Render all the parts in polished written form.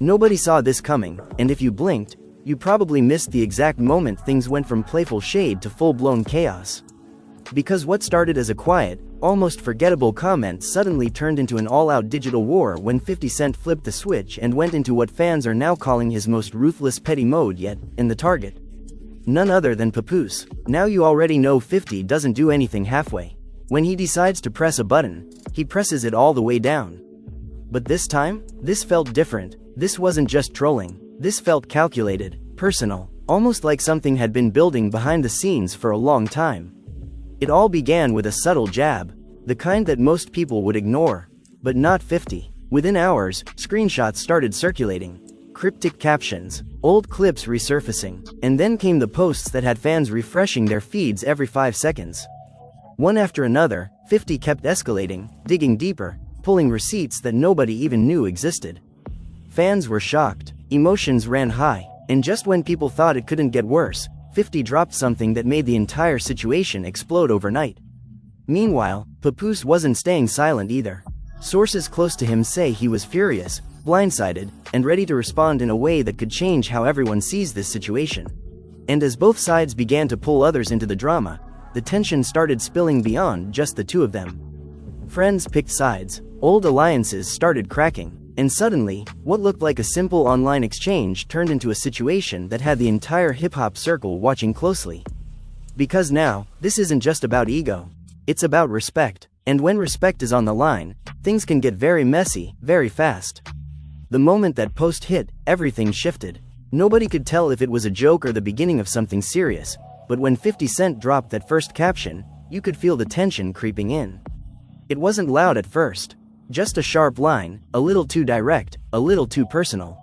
Nobody saw this coming, and if you blinked, you probably missed the exact moment things went from playful shade to full-blown chaos. Because what started as a quiet, almost forgettable comment suddenly turned into an all-out digital war when 50 Cent flipped the switch and went into what fans are now calling his most ruthless petty mode yet, in the target. None other than Papoose. Now you already know 50 doesn't do anything halfway. When he decides to press a button, he presses it all the way down. But this time, this felt different. This wasn't just trolling. This felt calculated, personal, almost like something had been building behind the scenes for a long time. It all began with a subtle jab, the kind that most people would ignore, but not 50. Within hours, screenshots started circulating, cryptic captions, old clips resurfacing, and then came the posts that had fans refreshing their feeds every 5 seconds. One after another, 50 kept escalating, digging deeper, pulling receipts that nobody even knew existed. Fans were shocked, emotions ran high, and just when people thought it couldn't get worse, 50 dropped something that made the entire situation explode overnight. Meanwhile, Papoose wasn't staying silent either. Sources close to him say he was furious, blindsided, and ready to respond in a way that could change how everyone sees this situation. And as both sides began to pull others into the drama, the tension started spilling beyond just the two of them. Friends picked sides, old alliances started cracking, and suddenly, what looked like a simple online exchange turned into a situation that had the entire hip-hop circle watching closely. Because now, this isn't just about ego. It's about respect, and when respect is on the line, things can get very messy, very fast. The moment that post hit, everything shifted. Nobody could tell if it was a joke or the beginning of something serious, but when 50 Cent dropped that first caption, you could feel the tension creeping in. It wasn't loud at first. Just a sharp line, a little too direct, a little too personal.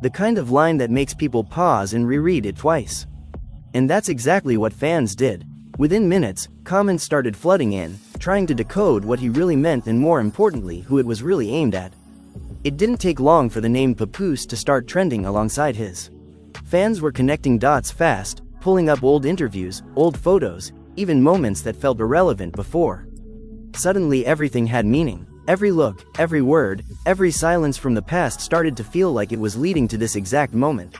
The kind of line that makes people pause and reread it twice. And that's exactly what fans did. Within minutes, comments started flooding in, trying to decode what he really meant and more importantly, who it was really aimed at. It didn't take long for the name Papoose to start trending alongside his. Fans were connecting dots fast, pulling up old interviews, old photos, even moments that felt irrelevant before. Suddenly everything had meaning. Every look, every word, every silence from the past started to feel like it was leading to this exact moment.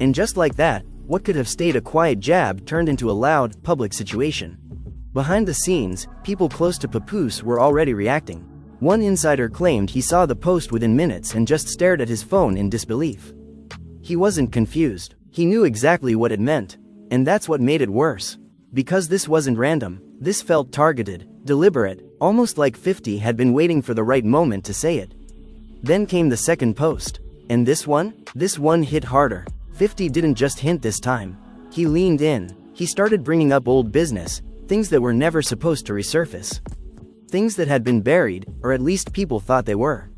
And just like that, what could have stayed a quiet jab turned into a loud, public situation. Behind the scenes, people close to Papoose were already reacting. One insider claimed he saw the post within minutes and just stared at his phone in disbelief. He wasn't confused. He knew exactly what it meant. And that's what made it worse. Because this wasn't random, this felt targeted, deliberate, almost like 50 had been waiting for the right moment to say it. Then came the second post. And this one hit harder. 50 didn't just hint this time. He leaned in. He started bringing up old business, things that were never supposed to resurface. Things that had been buried, or at least people thought they were.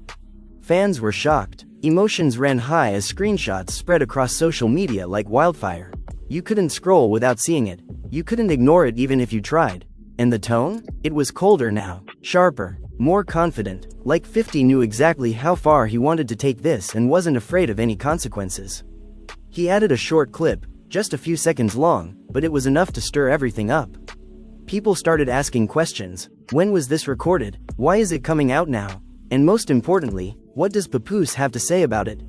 Fans were shocked. Emotions ran high as screenshots spread across social media like wildfire. You couldn't scroll without seeing it. You couldn't ignore it even if you tried. And the tone? It was colder now, sharper, more confident, like 50 knew exactly how far he wanted to take this and wasn't afraid of any consequences. He added a short clip, just a few seconds long, but it was enough to stir everything up. People started asking questions. When was this recorded? Why is it coming out now? And most importantly, what does Papoose have to say about it?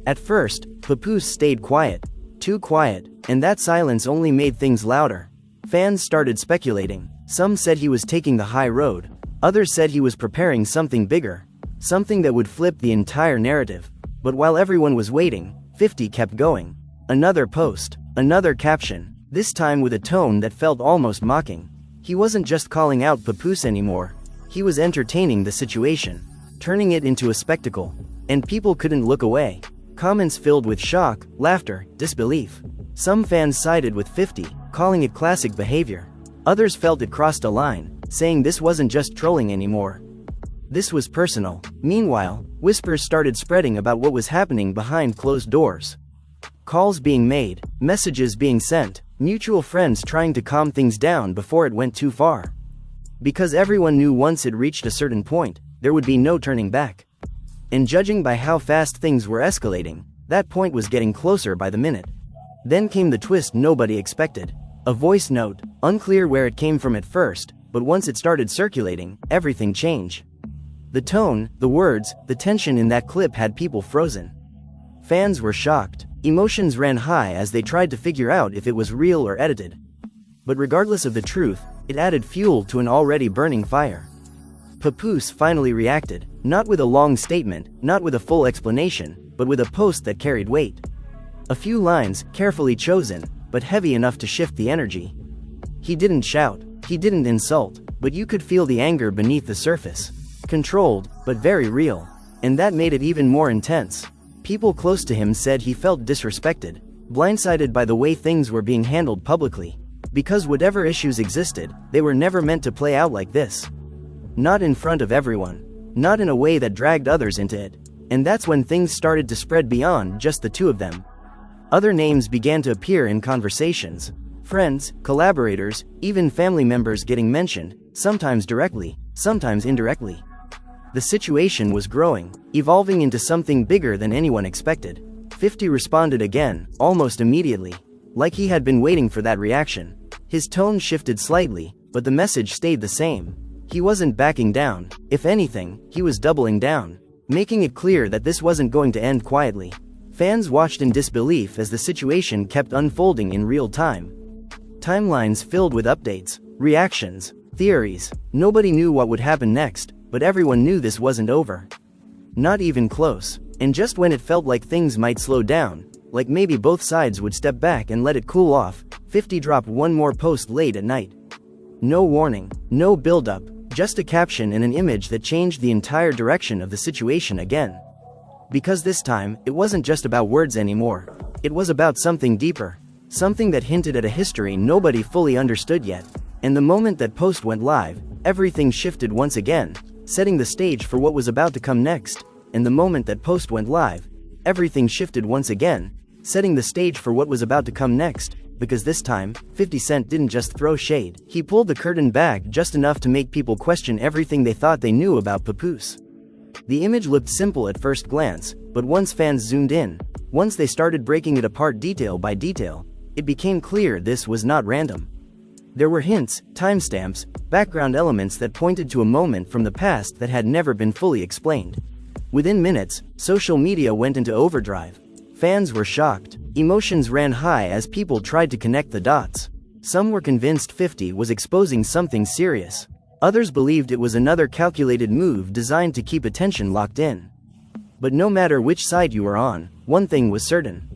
At first, Papoose stayed quiet. Too quiet, and that silence only made things louder. Fans started speculating. Some said he was taking the high road. Others said he was preparing something bigger. Something that would flip the entire narrative. But while everyone was waiting, 50 kept going. Another post. Another caption. This time with a tone that felt almost mocking. He wasn't just calling out Papoose anymore. He was entertaining the situation. Turning it into a spectacle. And people couldn't look away. Comments filled with shock, laughter, disbelief. Some fans sided with 50, calling it classic behavior. Others felt it crossed a line, saying this wasn't just trolling anymore. This was personal. Meanwhile, whispers started spreading about what was happening behind closed doors. Calls being made, messages being sent, mutual friends trying to calm things down before it went too far. Because everyone knew once it reached a certain point, there would be no turning back. And judging by how fast things were escalating, that point was getting closer by the minute. Then came the twist nobody expected. A voice note, unclear where it came from at first, but once it started circulating, everything changed. The tone, the words, the tension in that clip had people frozen. Fans were shocked. Emotions ran high as they tried to figure out if it was real or edited. But regardless of the truth, it added fuel to an already burning fire. Papoose finally reacted, not with a long statement, not with a full explanation, but with a post that carried weight. A few lines, carefully chosen, but heavy enough to shift the energy. He didn't shout, he didn't insult, but you could feel the anger beneath the surface. Controlled, but very real. And that made it even more intense. People close to him said he felt disrespected, blindsided by the way things were being handled publicly. Because whatever issues existed, they were never meant to play out like this. Not in front of everyone. Not in a way that dragged others into it. And that's when things started to spread beyond just the two of them. Other names began to appear in conversations. Friends, collaborators, even family members getting mentioned, sometimes directly, sometimes indirectly. The situation was growing, evolving into something bigger than anyone expected. 50 responded again, almost immediately. Like he had been waiting for that reaction. His tone shifted slightly, but the message stayed the same. He wasn't backing down. If anything, he was doubling down, making it clear that this wasn't going to end quietly. Fans watched in disbelief as the situation kept unfolding in real time. Timelines filled with updates, reactions, theories. Nobody knew what would happen next, but everyone knew this wasn't over. Not even close. And just when it felt like things might slow down, like maybe both sides would step back and let it cool off, 50 dropped one more post late at night. No warning, no build-up, just a caption and an image that changed the entire direction of the situation again. Because this time, it wasn't just about words anymore. It was about something deeper. Something that hinted at a history nobody fully understood yet. And the moment that post went live, everything shifted once again, setting the stage for what was about to come next. And the moment that post went live, everything shifted once again, setting the stage for what was about to come next. Because this time, 50 Cent didn't just throw shade. He pulled the curtain back just enough to make people question everything they thought they knew about Papoose. The image looked simple at first glance, but once fans zoomed in, once they started breaking it apart detail by detail, it became clear this was not random. There were hints, timestamps, background elements that pointed to a moment from the past that had never been fully explained. Within minutes, social media went into overdrive. Fans were shocked. Emotions ran high as people tried to connect the dots. Some were convinced 50 was exposing something serious. Others believed it was another calculated move designed to keep attention locked in. But no matter which side you were on, one thing was certain.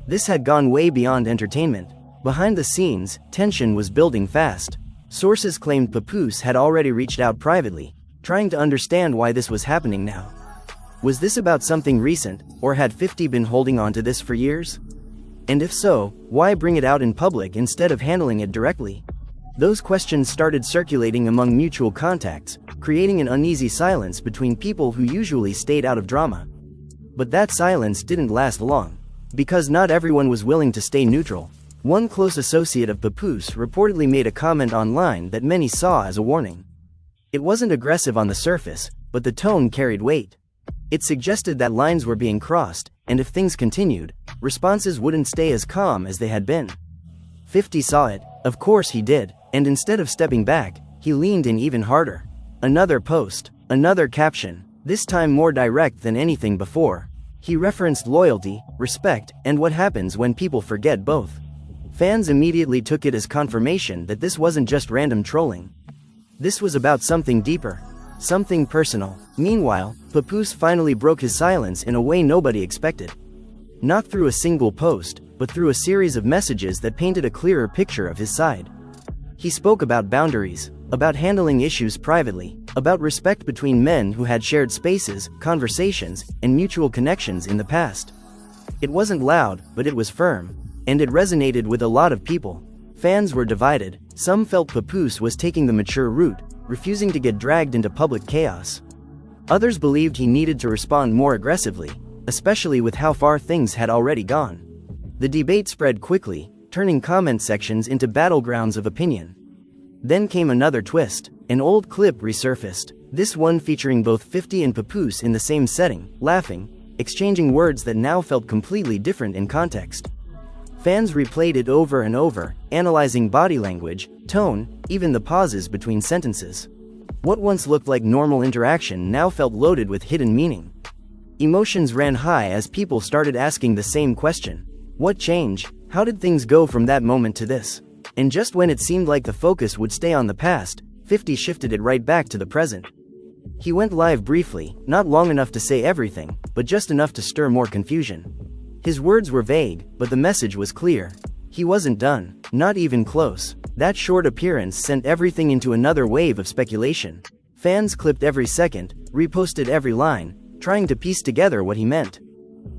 This had gone way beyond entertainment. Behind the scenes, tension was building fast. Sources claimed Papoose had already reached out privately, trying to understand why this was happening now. Was this about something recent, or had 50 been holding on to this for years? And if so, why bring it out in public instead of handling it directly? Those questions started circulating among mutual contacts, creating an uneasy silence between people who usually stayed out of drama. But that silence didn't last long. Because not everyone was willing to stay neutral. One close associate of Papoose reportedly made a comment online that many saw as a warning. It wasn't aggressive on the surface, but the tone carried weight. It suggested that lines were being crossed, and if things continued, responses wouldn't stay as calm as they had been. 50 saw it, of course he did, and instead of stepping back, he leaned in even harder. Another post, another caption, this time more direct than anything before. He referenced loyalty, respect, and what happens when people forget both. Fans immediately took it as confirmation that this wasn't just random trolling. This was about something deeper. Something personal. Meanwhile, Papoose finally broke his silence in a way nobody expected. Not through a single post, but through a series of messages that painted a clearer picture of his side. He spoke about boundaries, about handling issues privately, about respect between men who had shared spaces, conversations, and mutual connections in the past. It wasn't loud, but it was firm, and it resonated with a lot of people. Fans were divided. Some felt Papoose was taking the mature route, refusing to get dragged into public chaos. Others believed he needed to respond more aggressively, especially with how far things had already gone. The debate spread quickly, turning comment sections into battlegrounds of opinion. Then came another twist. An old clip resurfaced, this one featuring both 50 and Papoose in the same setting, laughing, exchanging words that now felt completely different in context. Fans replayed it over and over, analyzing body language, tone, even the pauses between sentences. What once looked like normal interaction now felt loaded with hidden meaning. Emotions ran high as people started asking the same question. What changed? How did things go from that moment to this? And just when it seemed like the focus would stay on the past, 50 shifted it right back to the present. He went live briefly, not long enough to say everything, but just enough to stir more confusion. His words were vague, but the message was clear. He wasn't done, not even close. That short appearance sent everything into another wave of speculation. Fans clipped every second, reposted every line, trying to piece together what he meant.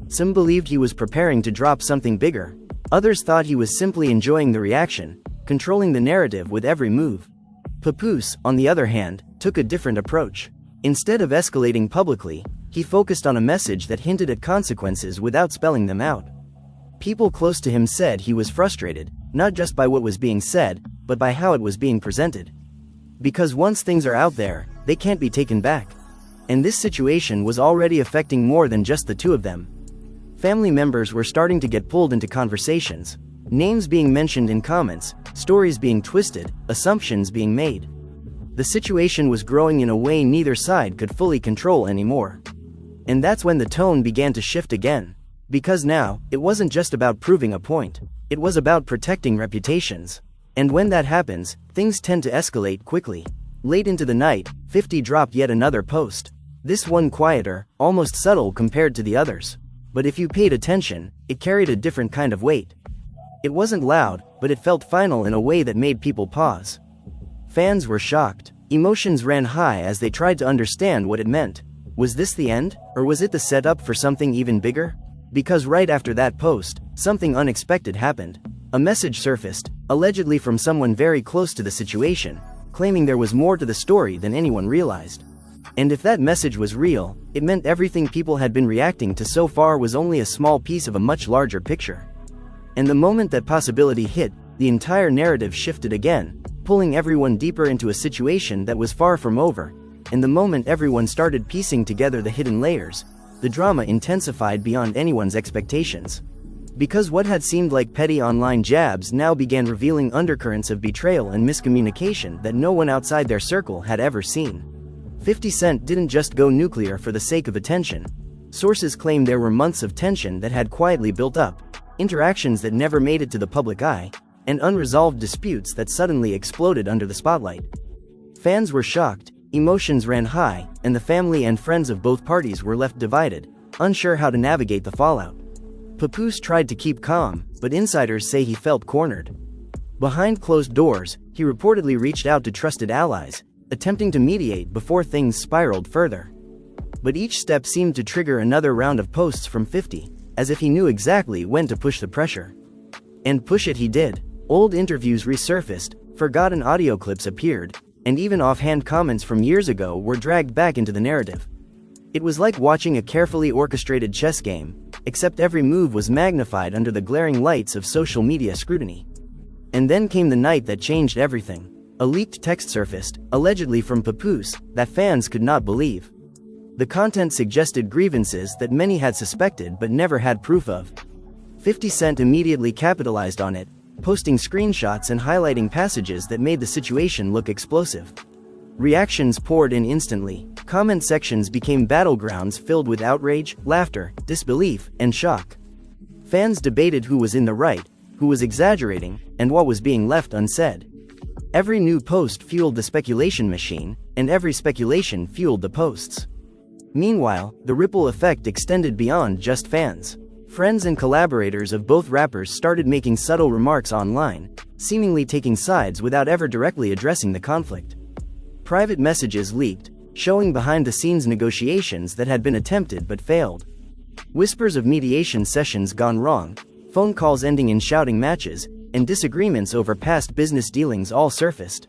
Some believed he was preparing to drop something bigger. Others thought he was simply enjoying the reaction, controlling the narrative with every move. Papoose, on the other hand, took a different approach. Instead of escalating publicly, he focused on a message that hinted at consequences without spelling them out. People close to him said he was frustrated, not just by what was being said, but by how it was being presented. Because once things are out there, they can't be taken back. And this situation was already affecting more than just the two of them. Family members were starting to get pulled into conversations, names being mentioned in comments, stories being twisted, assumptions being made. The situation was growing in a way neither side could fully control anymore. And that's when the tone began to shift again. Because now, it wasn't just about proving a point, it was about protecting reputations. And when that happens, things tend to escalate quickly. Late into the night, 50 dropped yet another post. This one quieter, almost subtle compared to the others. But if you paid attention, it carried a different kind of weight. It wasn't loud, but it felt final in a way that made people pause. Fans were shocked. Emotions ran high as they tried to understand what it meant. Was this the end, or was it the setup for something even bigger? Because right after that post, something unexpected happened. A message surfaced, allegedly from someone very close to the situation, claiming there was more to the story than anyone realized. And if that message was real, it meant everything people had been reacting to so far was only a small piece of a much larger picture. And the moment that possibility hit, the entire narrative shifted again, pulling everyone deeper into a situation that was far from over. And the moment everyone started piecing together the hidden layers, the drama intensified beyond anyone's expectations. Because what had seemed like petty online jabs now began revealing undercurrents of betrayal and miscommunication that no one outside their circle had ever seen. 50 Cent didn't just go nuclear for the sake of attention. Sources claim there were months of tension that had quietly built up, interactions that never made it to the public eye, and unresolved disputes that suddenly exploded under the spotlight. Fans were shocked, emotions ran high, and the family and friends of both parties were left divided, unsure how to navigate the fallout. Papoose tried to keep calm, but insiders say he felt cornered. Behind closed doors, he reportedly reached out to trusted allies, attempting to mediate before things spiraled further. But each step seemed to trigger another round of posts from 50, as if he knew exactly when to push the pressure. And push it he did. Old interviews resurfaced, forgotten audio clips appeared, and even offhand comments from years ago were dragged back into the narrative. It was like watching a carefully orchestrated chess game, except every move was magnified under the glaring lights of social media scrutiny. And then came the night that changed everything. A leaked text surfaced, allegedly from Papoose, that fans could not believe. The content suggested grievances that many had suspected but never had proof of. 50 Cent immediately capitalized on it, posting screenshots and highlighting passages that made the situation look explosive. Reactions poured in instantly. Comment sections became battlegrounds filled with outrage, laughter, disbelief, and shock. Fans debated who was in the right, who was exaggerating, and what was being left unsaid. Every new post fueled the speculation machine, and every speculation fueled the posts. Meanwhile, the ripple effect extended beyond just fans. Friends and collaborators of both rappers started making subtle remarks online, seemingly taking sides without ever directly addressing the conflict. Private messages leaked, showing behind-the-scenes negotiations that had been attempted but failed. Whispers of mediation sessions gone wrong, phone calls ending in shouting matches, and disagreements over past business dealings all surfaced.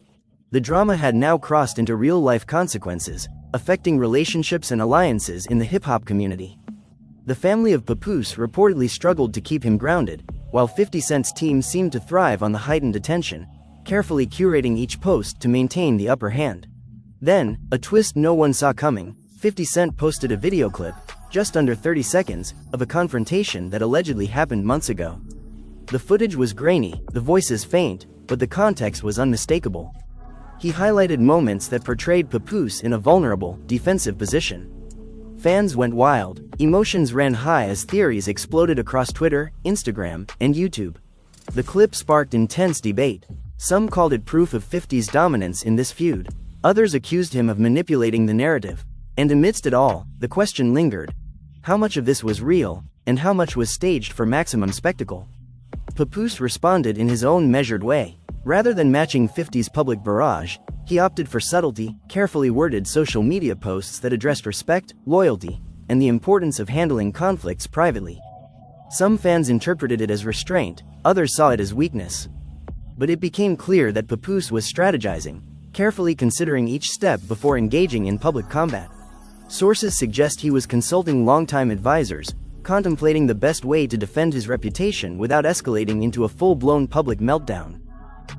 The drama had now crossed into real-life consequences, affecting relationships and alliances in the hip-hop community. The family of Papoose reportedly struggled to keep him grounded, while 50 Cent's team seemed to thrive on the heightened attention, carefully curating each post to maintain the upper hand. Then, a twist no one saw coming, 50 Cent posted a video clip, just under 30 seconds, of a confrontation that allegedly happened months ago. The footage was grainy, the voices faint, but the context was unmistakable. He highlighted moments that portrayed Papoose in a vulnerable, defensive position. Fans went wild, emotions ran high as theories exploded across Twitter, Instagram, and YouTube. The clip sparked intense debate. Some called it proof of 50's dominance in this feud. Others accused him of manipulating the narrative. And amidst it all, the question lingered. How much of this was real, and how much was staged for maximum spectacle? Papoose responded in his own measured way. Rather than matching 50's public barrage, he opted for subtlety, carefully worded social media posts that addressed respect, loyalty, and the importance of handling conflicts privately. Some fans interpreted it as restraint, others saw it as weakness. But it became clear that Papoose was strategizing, carefully considering each step before engaging in public combat. Sources suggest he was consulting longtime advisors, contemplating the best way to defend his reputation without escalating into a full-blown public meltdown.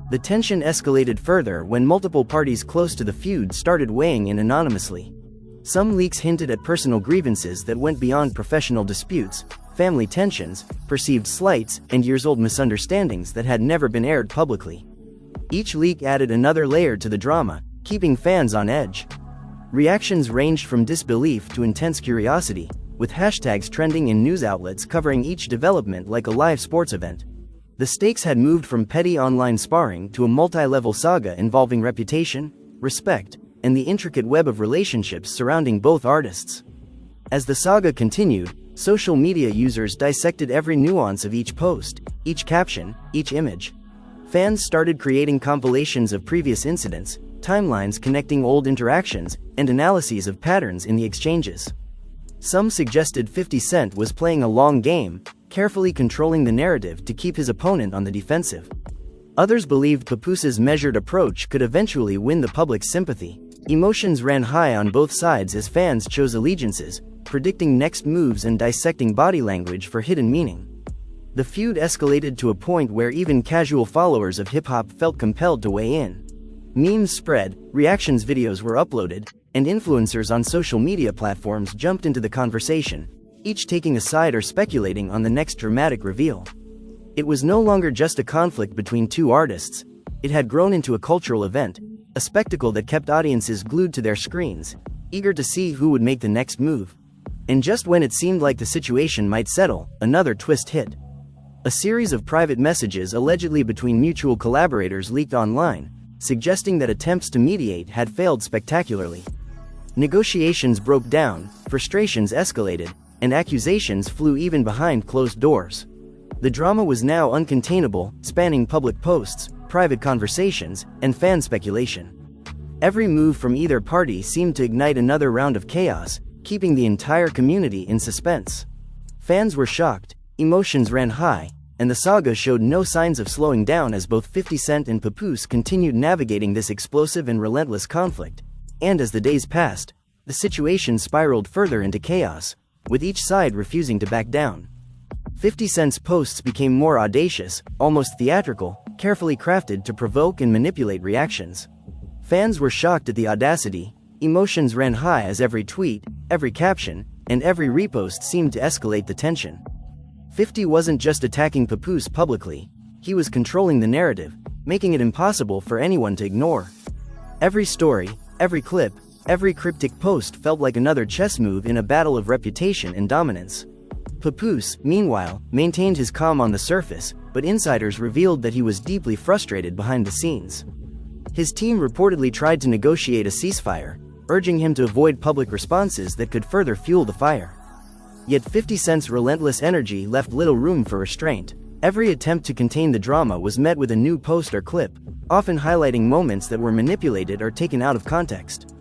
The tension escalated further when multiple parties close to the feud started weighing in anonymously. Some leaks hinted at personal grievances that went beyond professional disputes, family tensions, perceived slights, and years-old misunderstandings that had never been aired publicly. Each leak added another layer to the drama, keeping fans on edge. Reactions ranged from disbelief to intense curiosity, with hashtags trending in news outlets covering each development like a live sports event. The stakes had moved from petty online sparring to a multi-level saga involving reputation, respect, and the intricate web of relationships surrounding both artists. As the saga continued, social media users dissected every nuance of each post, each caption, each image. Fans started creating compilations of previous incidents, timelines connecting old interactions, and analyses of patterns in the exchanges. Some suggested 50 Cent was playing a long game, carefully controlling the narrative to keep his opponent on the defensive. Others believed Papoose's measured approach could eventually win the public's sympathy. Emotions ran high on both sides as fans chose allegiances, predicting next moves and dissecting body language for hidden meaning. The feud escalated to a point where even casual followers of hip-hop felt compelled to weigh in. Memes spread, reactions videos were uploaded, and influencers on social media platforms jumped into the conversation, each taking a side or speculating on the next dramatic reveal. It was no longer just a conflict between two artists, it had grown into a cultural event, a spectacle that kept audiences glued to their screens, eager to see who would make the next move. And just when it seemed like the situation might settle, another twist hit. A series of private messages allegedly between mutual collaborators leaked online, suggesting that attempts to mediate had failed spectacularly. Negotiations broke down, frustrations escalated, and accusations flew even behind closed doors. The drama was now uncontainable, spanning public posts, private conversations, and fan speculation. Every move from either party seemed to ignite another round of chaos, keeping the entire community in suspense. Fans were shocked, emotions ran high, and the saga showed no signs of slowing down as both 50 Cent and Papoose continued navigating this explosive and relentless conflict. And as the days passed, the situation spiraled further into chaos, with each side refusing to back down. 50 Cent's posts became more audacious, almost theatrical, carefully crafted to provoke and manipulate reactions. Fans were shocked at the audacity, emotions ran high as every tweet, every caption, and every repost seemed to escalate the tension. 50 wasn't just attacking Papoose publicly, he was controlling the narrative, making it impossible for anyone to ignore. Every story, every clip, every cryptic post felt like another chess move in a battle of reputation and dominance. Papoose, meanwhile, maintained his calm on the surface, but insiders revealed that he was deeply frustrated behind the scenes. His team reportedly tried to negotiate a ceasefire, urging him to avoid public responses that could further fuel the fire. Yet 50 Cent's relentless energy left little room for restraint. Every attempt to contain the drama was met with a new post or clip, often highlighting moments that were manipulated or taken out of context.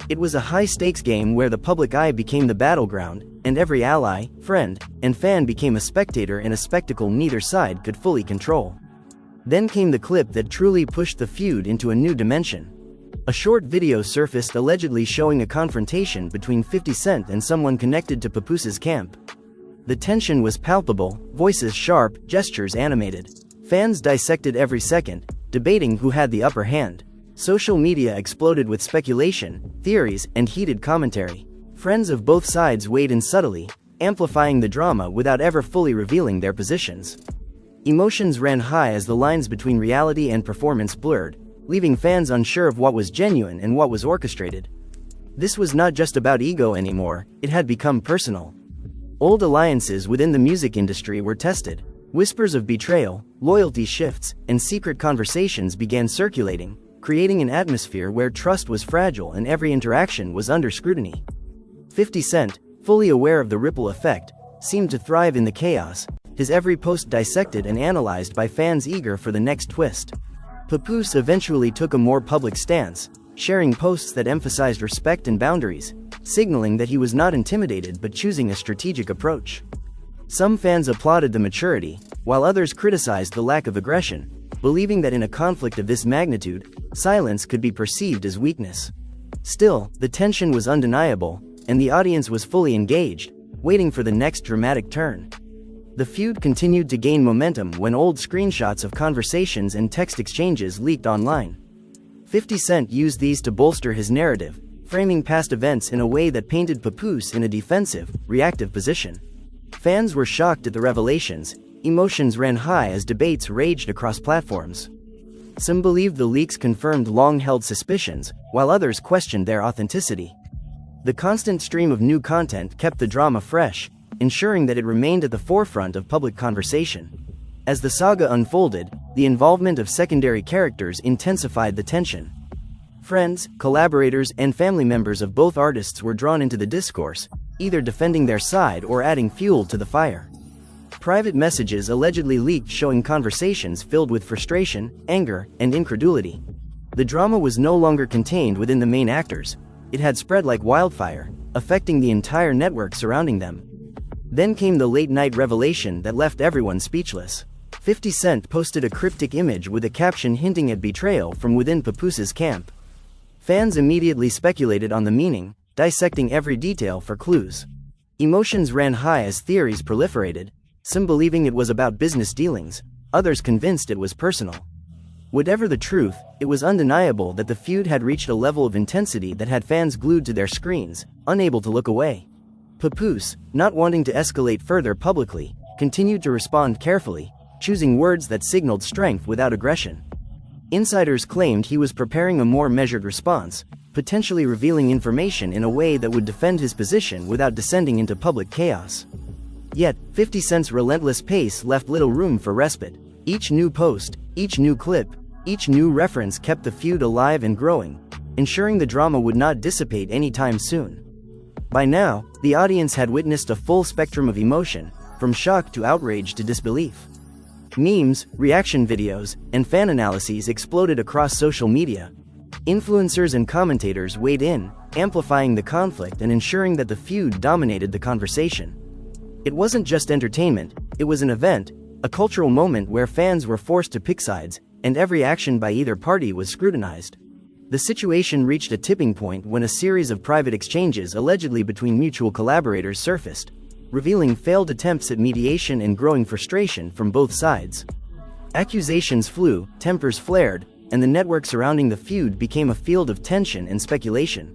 It was a high-stakes game where the public eye became the battleground, and every ally, friend, and fan became a spectator in a spectacle neither side could fully control. Then came the clip that truly pushed the feud into a new dimension. A short video surfaced allegedly showing a confrontation between 50 Cent and someone connected to Papoose's camp. The tension was palpable, voices sharp, gestures animated. Fans dissected every second, debating who had the upper hand. Social media exploded with speculation, theories, and heated commentary. Friends of both sides weighed in subtly, amplifying the drama without ever fully revealing their positions. Emotions ran high as the lines between reality and performance blurred, leaving fans unsure of what was genuine and what was orchestrated. This was not just about ego anymore, it had become personal. Old alliances within the music industry were tested. Whispers of betrayal, loyalty shifts, and secret conversations began circulating, creating an atmosphere where trust was fragile and every interaction was under scrutiny. 50 Cent, fully aware of the ripple effect, seemed to thrive in the chaos, his every post dissected and analyzed by fans eager for the next twist. Papoose eventually took a more public stance, sharing posts that emphasized respect and boundaries, signaling that he was not intimidated but choosing a strategic approach. Some fans applauded the maturity, while others criticized the lack of aggression, believing that in a conflict of this magnitude, silence could be perceived as weakness. Still, the tension was undeniable, and the audience was fully engaged, waiting for the next dramatic turn. The feud continued to gain momentum when old screenshots of conversations and text exchanges leaked online. 50 Cent used these to bolster his narrative, framing past events in a way that painted Papoose in a defensive, reactive position. Fans were shocked at the revelations, emotions ran high as debates raged across platforms. Some believed the leaks confirmed long-held suspicions, while others questioned their authenticity. The constant stream of new content kept the drama fresh, ensuring that it remained at the forefront of public conversation. As the saga unfolded, the involvement of secondary characters intensified the tension. Friends, collaborators, and family members of both artists were drawn into the discourse, either defending their side or adding fuel to the fire. Private messages allegedly leaked showing conversations filled with frustration, anger, and incredulity. The drama was no longer contained within the main actors. It had spread like wildfire, affecting the entire network surrounding them. Then came the late-night revelation that left everyone speechless. 50 Cent posted a cryptic image with a caption hinting at betrayal from within Papoose's camp. Fans immediately speculated on the meaning, dissecting every detail for clues. Emotions ran high as theories proliferated, some believing it was about business dealings, others convinced it was personal. Whatever the truth, it was undeniable that the feud had reached a level of intensity that had fans glued to their screens, unable to look away. Papoose, not wanting to escalate further publicly, continued to respond carefully, choosing words that signaled strength without aggression. Insiders claimed he was preparing a more measured response, potentially revealing information in a way that would defend his position without descending into public chaos. Yet, 50 Cent's relentless pace left little room for respite. Each new post, each new clip, each new reference kept the feud alive and growing, ensuring the drama would not dissipate anytime soon. By now, the audience had witnessed a full spectrum of emotion, from shock to outrage to disbelief. Memes, reaction videos, and fan analyses exploded across social media. Influencers and commentators weighed in, amplifying the conflict and ensuring that the feud dominated the conversation. It wasn't just entertainment, it was an event, a cultural moment where fans were forced to pick sides, and every action by either party was scrutinized. The situation reached a tipping point when a series of private exchanges allegedly between mutual collaborators surfaced, revealing failed attempts at mediation and growing frustration from both sides. Accusations flew, tempers flared, and the network surrounding the feud became a field of tension and speculation.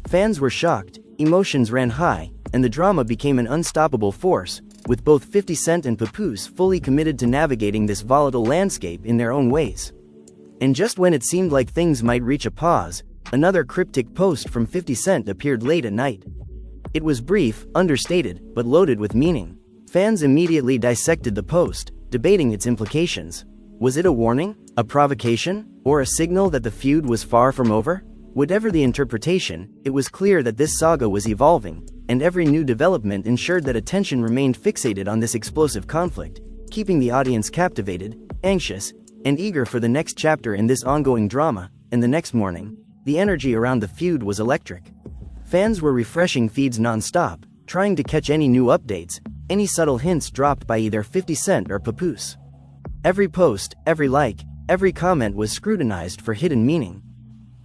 Fans were shocked, emotions ran high, and the drama became an unstoppable force, with both 50 Cent and Papoose fully committed to navigating this volatile landscape in their own ways. And just when it seemed like things might reach a pause, another cryptic post from 50 Cent appeared late at night. It was brief, understated, but loaded with meaning. Fans immediately dissected the post, debating its implications. Was it a warning, a provocation, or a signal that the feud was far from over? Whatever the interpretation, it was clear that this saga was evolving, and every new development ensured that attention remained fixated on this explosive conflict, keeping the audience captivated, anxious, and eager for the next chapter in this ongoing drama. And the next morning, the energy around the feud was electric. Fans were refreshing feeds non-stop, trying to catch any new updates, any subtle hints dropped by either 50 Cent or Papoose. Every post, every like, every comment was scrutinized for hidden meaning.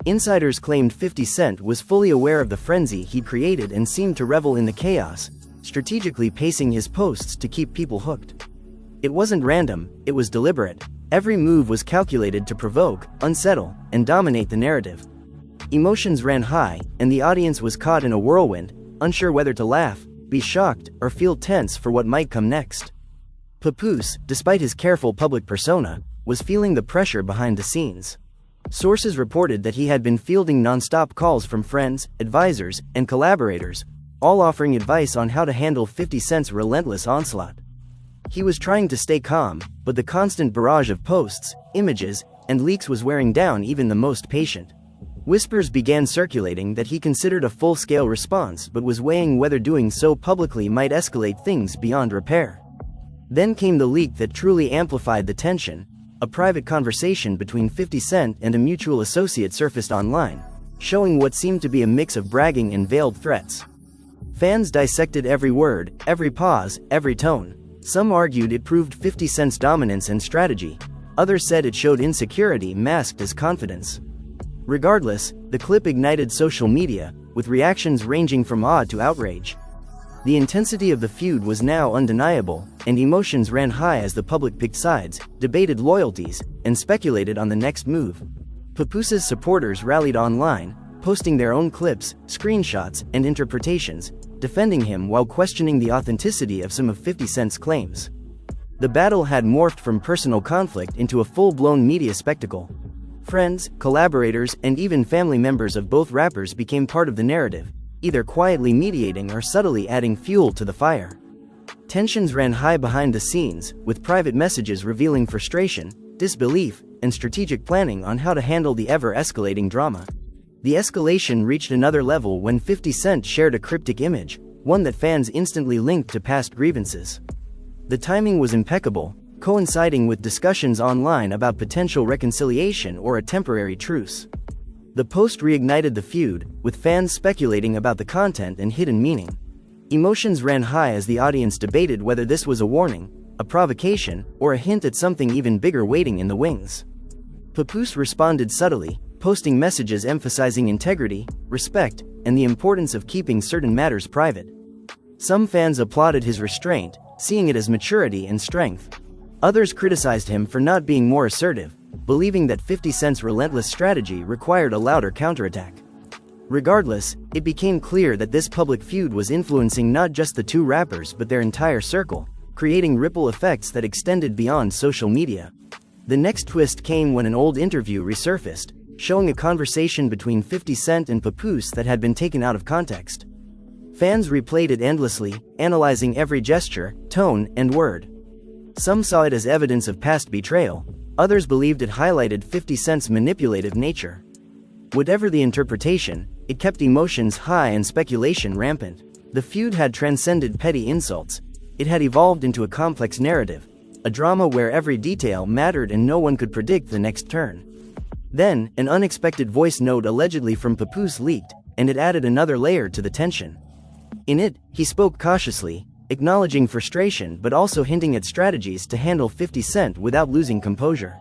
Insiders claimed 50 Cent was fully aware of the frenzy he'd created and seemed to revel in the chaos, strategically pacing his posts to keep people hooked. It wasn't random, it was deliberate. Every move was calculated to provoke, unsettle, and dominate the narrative. Emotions ran high, and the audience was caught in a whirlwind, unsure whether to laugh, be shocked, or feel tense for what might come next. Papoose, despite his careful public persona, was feeling the pressure behind the scenes. Sources reported that he had been fielding non-stop calls from friends, advisors, and collaborators, all offering advice on how to handle 50 Cent's relentless onslaught. He was trying to stay calm, but the constant barrage of posts, images, and leaks was wearing down even the most patient. Whispers began circulating that he considered a full-scale response but was weighing whether doing so publicly might escalate things beyond repair. Then came the leak that truly amplified the tension. A private conversation between 50 Cent and a mutual associate surfaced online, showing what seemed to be a mix of bragging and veiled threats. Fans dissected every word, every pause, every tone. Some argued it proved 50 Cent's dominance and strategy. Others said it showed insecurity masked as confidence. Regardless, the clip ignited social media, with reactions ranging from awe to outrage. The intensity of the feud was now undeniable, and emotions ran high as the public picked sides, debated loyalties, and speculated on the next move. Papoose's supporters rallied online, posting their own clips, screenshots, and interpretations, defending him while questioning the authenticity of some of 50 Cent's claims. The battle had morphed from personal conflict into a full-blown media spectacle. Friends, collaborators, and even family members of both rappers became part of the narrative, either quietly mediating or subtly adding fuel to the fire. Tensions ran high behind the scenes, with private messages revealing frustration, disbelief, and strategic planning on how to handle the ever-escalating drama. The escalation reached another level when 50 Cent shared a cryptic image, one that fans instantly linked to past grievances. The timing was impeccable, coinciding with discussions online about potential reconciliation or a temporary truce. The post reignited the feud, with fans speculating about the content and hidden meaning. Emotions ran high as the audience debated whether this was a warning, a provocation, or a hint at something even bigger waiting in the wings. Papoose responded subtly, posting messages emphasizing integrity, respect, and the importance of keeping certain matters private. Some fans applauded his restraint, seeing it as maturity and strength. Others criticized him for not being more assertive, believing that 50 Cent's relentless strategy required a louder counterattack. Regardless, it became clear that this public feud was influencing not just the two rappers but their entire circle, creating ripple effects that extended beyond social media. The next twist came when an old interview resurfaced, showing a conversation between 50 Cent and Papoose that had been taken out of context. Fans replayed it endlessly, analyzing every gesture, tone, and word. Some saw it as evidence of past betrayal, others believed it highlighted 50 Cent's manipulative nature. Whatever the interpretation, it kept emotions high and speculation rampant. The feud had transcended petty insults. It had evolved into a complex narrative, a drama where every detail mattered and no one could predict the next turn. Then, an unexpected voice note allegedly from Papoose leaked, and it added another layer to the tension. In it, he spoke cautiously, acknowledging frustration but also hinting at strategies to handle 50 Cent without losing composure.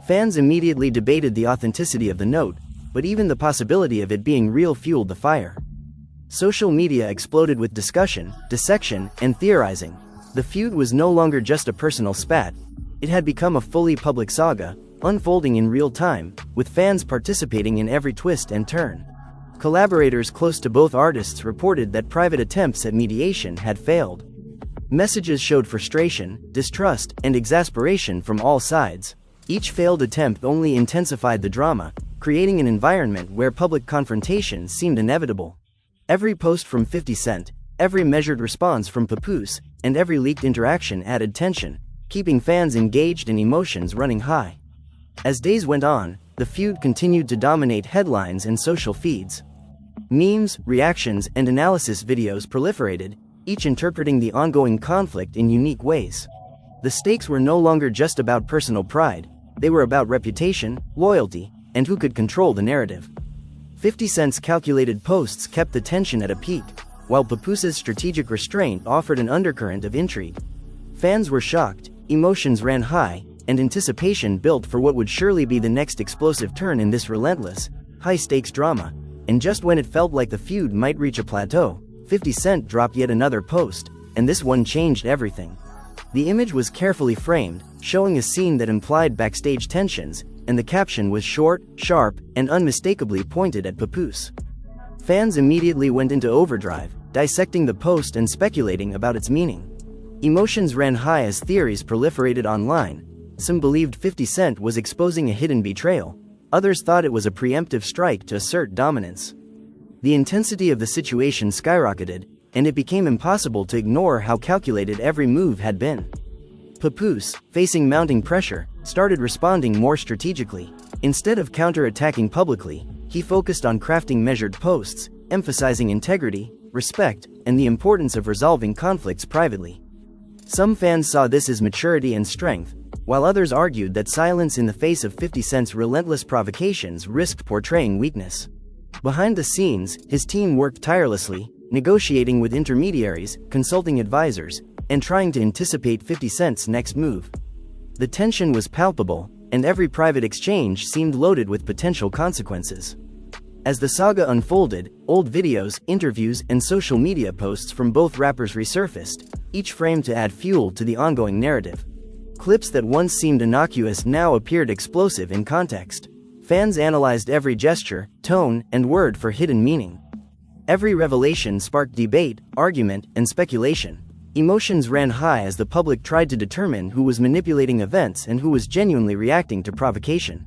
Fans immediately debated the authenticity of the note, but even the possibility of it being real fueled the fire. Social media exploded with discussion, dissection, and theorizing. The feud was no longer just a personal spat, it had become a fully public saga, unfolding in real time, with fans participating in every twist and turn. Collaborators close to both artists reported that private attempts at mediation had failed. Messages showed frustration, distrust, and exasperation from all sides. Each failed attempt only intensified the drama, creating an environment where public confrontation seemed inevitable. Every post from 50 Cent, every measured response from Papoose, and every leaked interaction added tension, keeping fans engaged and emotions running high. As days went on, the feud continued to dominate headlines and social feeds. Memes, reactions, and analysis videos proliferated, each interpreting the ongoing conflict in unique ways. The stakes were no longer just about personal pride, they were about reputation, loyalty, and who could control the narrative. 50 Cent's calculated posts kept the tension at a peak, while Papoose's strategic restraint offered an undercurrent of intrigue. Fans were shocked, emotions ran high, and anticipation built for what would surely be the next explosive turn in this relentless, high-stakes drama. And just when it felt like the feud might reach a plateau, 50 Cent dropped yet another post, and this one changed everything. The image was carefully framed, showing a scene that implied backstage tensions, and the caption was short, sharp, and unmistakably pointed at Papoose. Fans immediately went into overdrive, dissecting the post and speculating about its meaning. Emotions ran high as theories proliferated online. Some believed 50 Cent was exposing a hidden betrayal, Others thought it was a preemptive strike to assert dominance. The intensity of the situation skyrocketed, and it became impossible to ignore how calculated every move had been. Papoose, facing mounting pressure, started responding more strategically. Instead of counter-attacking publicly, he focused on crafting measured posts, emphasizing integrity, respect, and the importance of resolving conflicts privately. Some fans saw this as maturity and strength, while others argued that silence in the face of 50 Cent's relentless provocations risked portraying weakness. Behind the scenes, his team worked tirelessly, negotiating with intermediaries, consulting advisors, and trying to anticipate 50 Cent's next move. The tension was palpable, and every private exchange seemed loaded with potential consequences. As the saga unfolded, old videos, interviews, and social media posts from both rappers resurfaced, each framed to add fuel to the ongoing narrative. Clips that once seemed innocuous now appeared explosive in context. Fans analyzed every gesture, tone, and word for hidden meaning. Every revelation sparked debate, argument, and speculation. Emotions ran high as the public tried to determine who was manipulating events and who was genuinely reacting to provocation.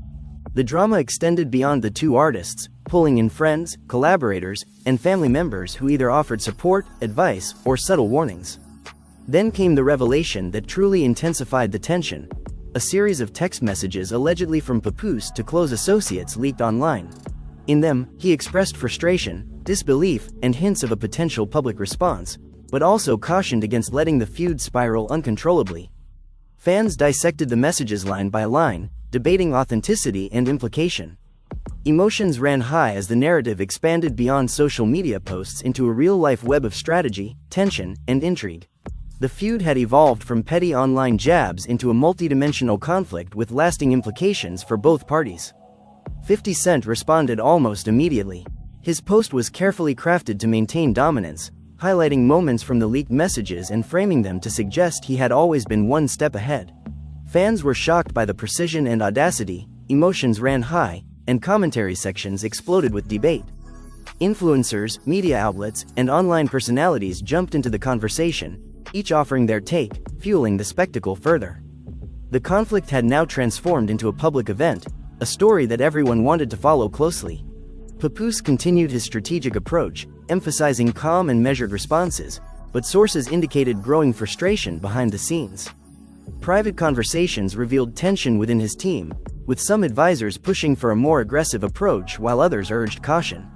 The drama extended beyond the two artists, pulling in friends, collaborators, and family members who either offered support, advice, or subtle warnings. Then came the revelation that truly intensified the tension. A series of text messages allegedly from Papoose to close associates leaked online. In them, he expressed frustration, disbelief, and hints of a potential public response, but also cautioned against letting the feud spiral uncontrollably. Fans dissected the messages line by line, debating authenticity and implication. Emotions ran high as the narrative expanded beyond social media posts into a real-life web of strategy, tension, and intrigue. The feud had evolved from petty online jabs into a multidimensional conflict with lasting implications for both parties. 50 Cent responded almost immediately. His post was carefully crafted to maintain dominance, highlighting moments from the leaked messages and framing them to suggest he had always been one step ahead. Fans were shocked by the precision and audacity, emotions ran high, and commentary sections exploded with debate. Influencers, media outlets, and online personalities jumped into the conversation, each offering their take, fueling the spectacle further. The conflict had now transformed into a public event, a story that everyone wanted to follow closely. Papoose continued his strategic approach, emphasizing calm and measured responses, but sources indicated growing frustration behind the scenes. Private conversations revealed tension within his team, with some advisors pushing for a more aggressive approach while others urged caution.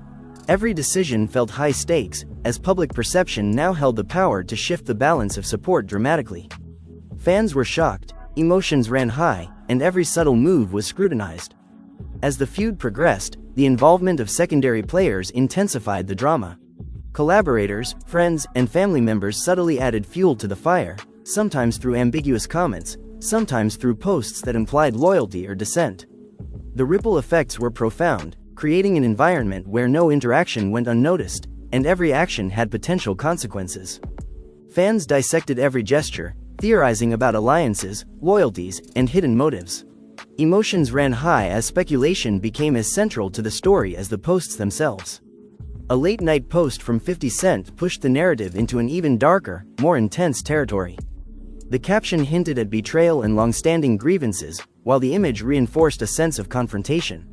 Every decision felt high stakes, as public perception now held the power to shift the balance of support dramatically. Fans were shocked, emotions ran high, and every subtle move was scrutinized. As the feud progressed, the involvement of secondary players intensified the drama. Collaborators, friends, and family members subtly added fuel to the fire, sometimes through ambiguous comments, sometimes through posts that implied loyalty or dissent. The ripple effects were profound, creating an environment where no interaction went unnoticed, and every action had potential consequences. Fans dissected every gesture, theorizing about alliances, loyalties, and hidden motives. Emotions ran high as speculation became as central to the story as the posts themselves. A late-night post from 50 Cent pushed the narrative into an even darker, more intense territory. The caption hinted at betrayal and long-standing grievances, while the image reinforced a sense of confrontation.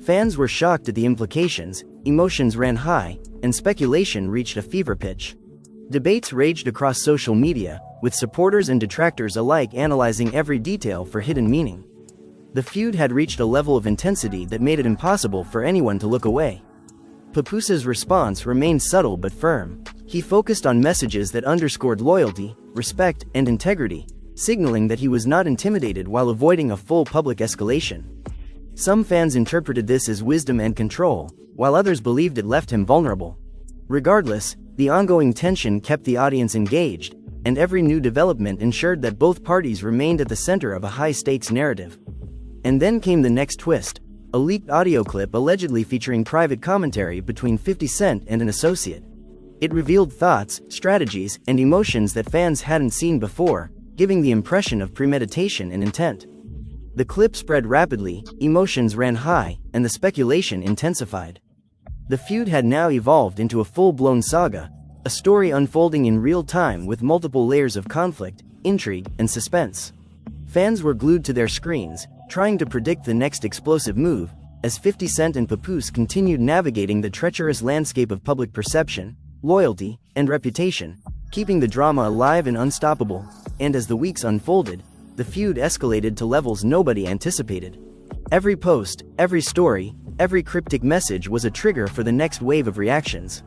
Fans were shocked at the implications, emotions ran high, and speculation reached a fever pitch. Debates raged across social media, with supporters and detractors alike analyzing every detail for hidden meaning. The feud had reached a level of intensity that made it impossible for anyone to look away. Papoose's response remained subtle but firm. He focused on messages that underscored loyalty, respect, and integrity, signaling that he was not intimidated while avoiding a full public escalation. Some fans interpreted this as wisdom and control, while others believed it left him vulnerable. Regardless, the ongoing tension kept the audience engaged, and every new development ensured that both parties remained at the center of a high-stakes narrative. And then came the next twist, a leaked audio clip allegedly featuring private commentary between 50 Cent and an associate. It revealed thoughts, strategies, and emotions that fans hadn't seen before, giving the impression of premeditation and intent. The clip spread rapidly, emotions ran high, and the speculation intensified. The feud had now evolved into a full-blown saga, a story unfolding in real time with multiple layers of conflict, intrigue, and suspense. Fans were glued to their screens, trying to predict the next explosive move, as 50 Cent and Papoose continued navigating the treacherous landscape of public perception, loyalty, and reputation, keeping the drama alive and unstoppable. And as the weeks unfolded, the feud escalated to levels nobody anticipated. Every post, every story, every cryptic message was a trigger for the next wave of reactions.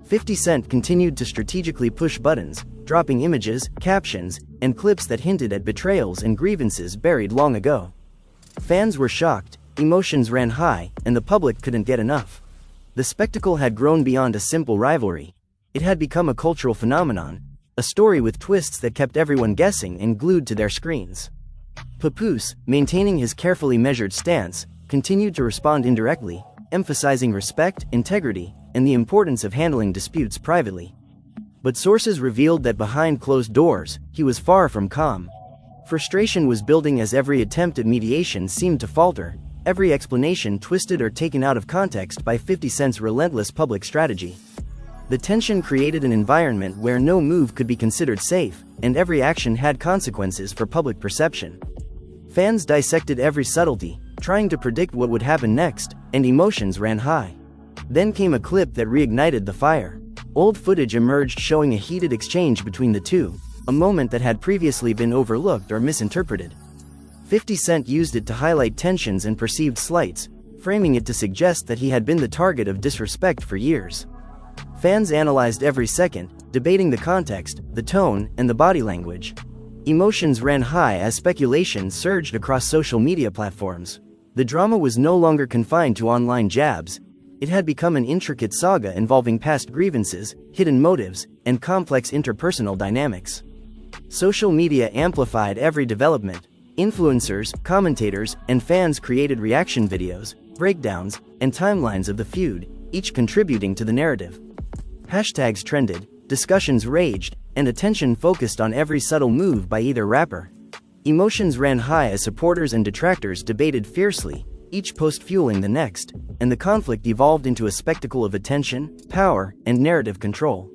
50 Cent continued to strategically push buttons, dropping images, captions, and clips that hinted at betrayals and grievances buried long ago. Fans were shocked, emotions ran high, and the public couldn't get enough. The spectacle had grown beyond a simple rivalry. It had become a cultural phenomenon, a story with twists that kept everyone guessing and glued to their screens. Papoose, maintaining his carefully measured stance, continued to respond indirectly, emphasizing respect, integrity, and the importance of handling disputes privately. But sources revealed that behind closed doors, he was far from calm. Frustration was building as every attempt at mediation seemed to falter, every explanation twisted or taken out of context by 50 Cent's relentless public strategy. The tension created an environment where no move could be considered safe, and every action had consequences for public perception. Fans dissected every subtlety, trying to predict what would happen next, and emotions ran high. Then came a clip that reignited the fire. Old footage emerged showing a heated exchange between the two, a moment that had previously been overlooked or misinterpreted. 50 Cent used it to highlight tensions and perceived slights, framing it to suggest that he had been the target of disrespect for years. Fans analyzed every second, debating the context, the tone, and the body language. Emotions ran high as speculation surged across social media platforms. The drama was no longer confined to online jabs. It had become an intricate saga involving past grievances, hidden motives, and complex interpersonal dynamics. Social media amplified every development. Influencers, commentators, and fans created reaction videos, breakdowns, and timelines of the feud, each contributing to the narrative. Hashtags trended, discussions raged, and attention focused on every subtle move by either rapper. Emotions ran high as supporters and detractors debated fiercely, each post fueling the next, and the conflict evolved into a spectacle of attention, power, and narrative control.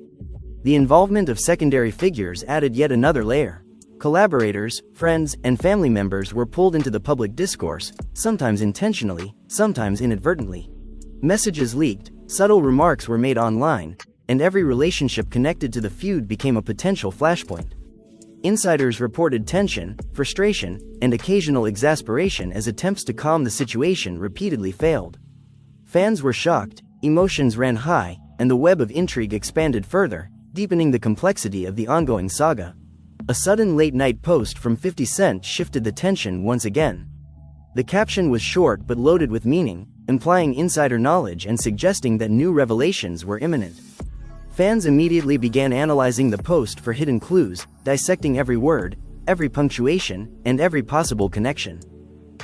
The involvement of secondary figures added yet another layer. Collaborators, friends, and family members were pulled into the public discourse, sometimes intentionally, sometimes inadvertently. Messages leaked, subtle remarks were made online, and every relationship connected to the feud became a potential flashpoint. Insiders reported tension, frustration, and occasional exasperation as attempts to calm the situation repeatedly failed. Fans were shocked, emotions ran high, and the web of intrigue expanded further, deepening the complexity of the ongoing saga. A sudden late-night post from 50 Cent shifted the tension once again. The caption was short but loaded with meaning, implying insider knowledge and suggesting that new revelations were imminent. Fans immediately began analyzing the post for hidden clues, dissecting every word, every punctuation, and every possible connection.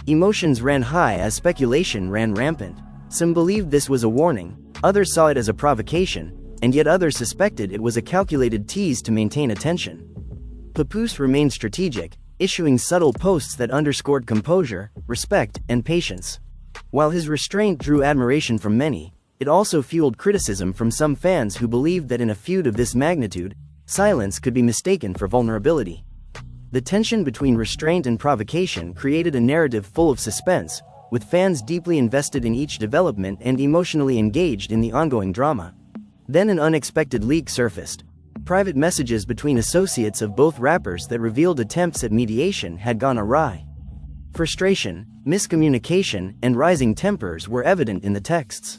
Emotions ran high as speculation ran rampant. Some believed this was a warning, others saw it as a provocation, and yet others suspected it was a calculated tease to maintain attention. Papoose remained strategic, issuing subtle posts that underscored composure, respect, and patience. While his restraint drew admiration from many, it also fueled criticism from some fans who believed that in a feud of this magnitude, silence could be mistaken for vulnerability. The tension between restraint and provocation created a narrative full of suspense, with fans deeply invested in each development and emotionally engaged in the ongoing drama. Then an unexpected leak surfaced. Private messages between associates of both rappers that revealed attempts at mediation had gone awry. Frustration, miscommunication, and rising tempers were evident in the texts.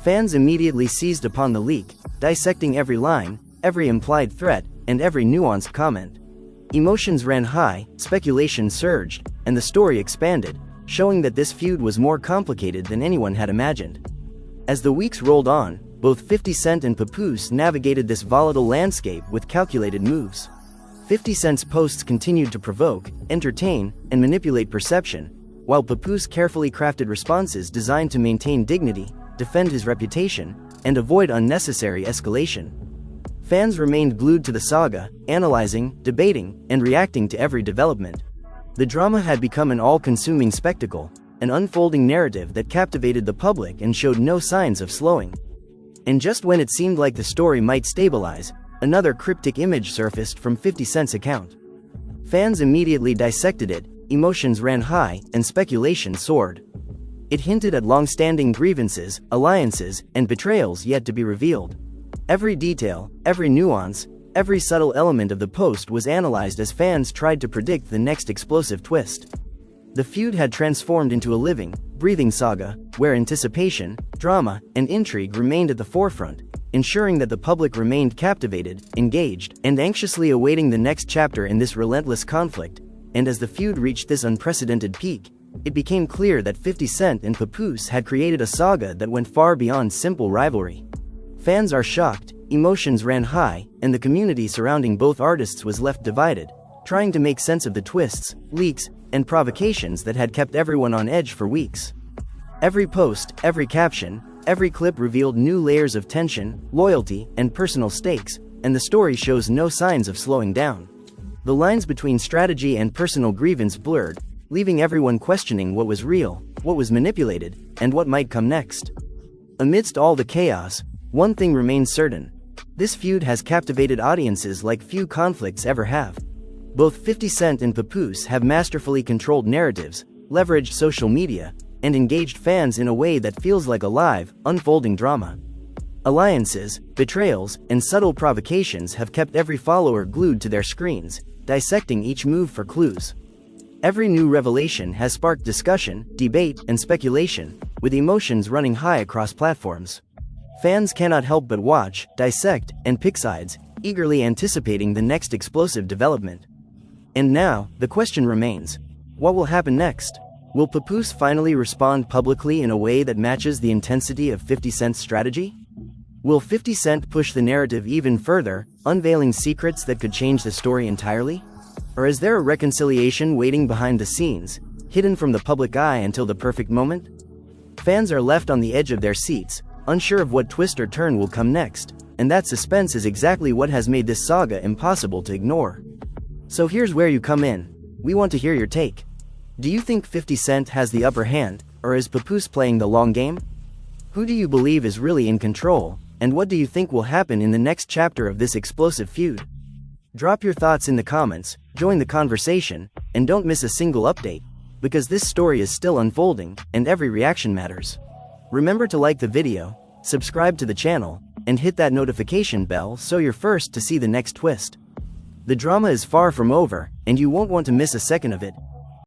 Fans immediately seized upon the leak, dissecting every line, every implied threat, and every nuanced comment. Emotions ran high, speculation surged, and the story expanded, showing that this feud was more complicated than anyone had imagined. As the weeks rolled on, both 50 Cent and Papoose navigated this volatile landscape with calculated moves. 50 Cent's posts continued to provoke, entertain, and manipulate perception, while Papoose carefully crafted responses designed to maintain dignity, defend his reputation, and avoid unnecessary escalation. Fans remained glued to the saga, analyzing, debating, and reacting to every development. The drama had become an all-consuming spectacle, an unfolding narrative that captivated the public and showed no signs of slowing. And just when it seemed like the story might stabilize, another cryptic image surfaced from 50 Cent's account. Fans immediately dissected it, emotions ran high, and speculation soared. It hinted at long-standing grievances, alliances, and betrayals yet to be revealed. Every detail, every nuance, every subtle element of the post was analyzed as fans tried to predict the next explosive twist. The feud had transformed into a living, breathing saga, where anticipation, drama, and intrigue remained at the forefront, ensuring that the public remained captivated, engaged, and anxiously awaiting the next chapter in this relentless conflict. And as the feud reached this unprecedented peak, it became clear that 50 Cent and Papoose had created a saga that went far beyond simple rivalry. Fans are shocked, emotions ran high, and the community surrounding both artists was left divided, trying to make sense of the twists, leaks, and provocations that had kept everyone on edge for weeks. Every post, every caption, every clip revealed new layers of tension, loyalty, and personal stakes, and the story shows no signs of slowing down. The lines between strategy and personal grievance blurred, leaving everyone questioning what was real, what was manipulated, and what might come next. Amidst all the chaos, one thing remains certain. This feud has captivated audiences like few conflicts ever have. Both 50 Cent and Papoose have masterfully controlled narratives, leveraged social media, and engaged fans in a way that feels like a live, unfolding drama. Alliances, betrayals, and subtle provocations have kept every follower glued to their screens, dissecting each move for clues. Every new revelation has sparked discussion, debate, and speculation, with emotions running high across platforms. Fans cannot help but watch, dissect, and pick sides, eagerly anticipating the next explosive development. And now, the question remains: what will happen next? Will Papoose finally respond publicly in a way that matches the intensity of 50 Cent's strategy? Will 50 Cent push the narrative even further, unveiling secrets that could change the story entirely? Or is there a reconciliation waiting behind the scenes, hidden from the public eye until the perfect moment? Fans are left on the edge of their seats, unsure of what twist or turn will come next, and that suspense is exactly what has made this saga impossible to ignore. So here's where you come in. We want to hear your take. Do you think 50 Cent has the upper hand, or is Papoose playing the long game? Who do you believe is really in control, and what do you think will happen in the next chapter of this explosive feud? Drop your thoughts in the comments, join the conversation, and don't miss a single update, because this story is still unfolding, and every reaction matters. Remember to like the video, subscribe to the channel, and hit that notification bell so you're first to see the next twist. The drama is far from over, and you won't want to miss a second of it.